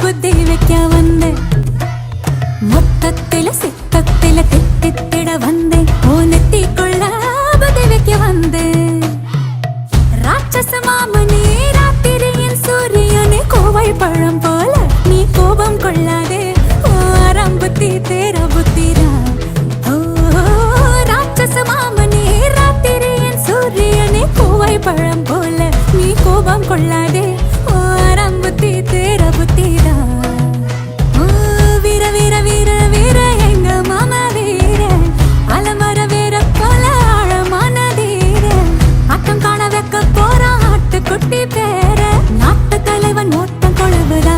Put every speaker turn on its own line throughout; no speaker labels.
புத்தி வைக்க வந்த மொத்தத்தில சித்தத்தில தித்தித்திட வந்தேன் ஓ நெத்திக்குள்ள புத்தி வைக்க வந்தேன் ராட்சச மாமனே ராத்திரியின் சூரியனே கோவை பழம் போல நீ கோபம் கொள்ளாதே ஓ அறம் புத்தி தேர புத்திரா ஓ ராட்சச மாமனே ராத்திரியின் சூரியனே கோவை பழம் போல நீ கோபம் கொள்ளாதே ஓ அறம் புத்தி தேர புத்திரா ஓ வீர வீர வீர வீர எங்க மாமா வீர அலமர வீர போல ஆழமான தீர ஆட்டம் காண வைக்க போறான் ஆட்டுக்குட்டி பேர நாட்டு தலைவன் ஓட்டம் கொழுவுதா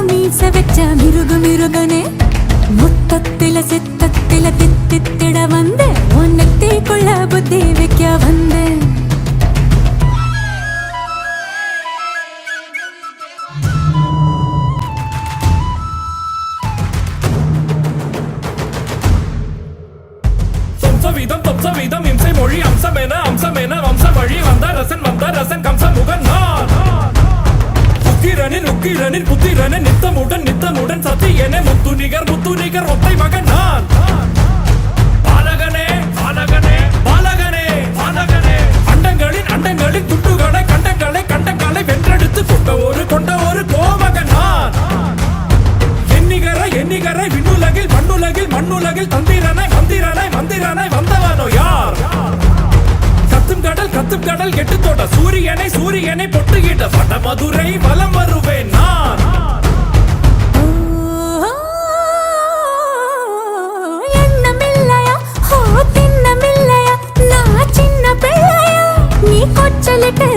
மீச வச்ச மிருகு மிருகனே மொத்தத்தில சித்தத்தில தித்தித்திட வந்த உன்னத்திக்குள்ள புத்தி வைக்க வந்தேன்
வம்சவீதம் இம்சை மொழி அம்சமென வம்ச வழி வந்த ரசன் கம்ச முகன் நான் உக்கிரனின் புத்திரனின் நித்தமுடன் சத்தியனே முத்து நிகர் ஒத்தை மகன் நான் பாலகனே அண்டங்களின் துண்டுகளை கண்டங்களை வென்றெடுத்து கொண்ட ஒரு கோமகன் நான் எண்ணிகரை விண்ணுலகில் மண்ணுலகில் மந்திரனை வந்தவனோ யார் கத்தும் கடல் கெட்டுத்தோட சூரியனை பொட்டுகிட்ட பட்ட மதுரை வலம் வருவேன் நான்
எண்ணமில்லையா திண்ணமில்லையா நான் சின்ன பிள்ளையா நீ கொச்சலிட்டு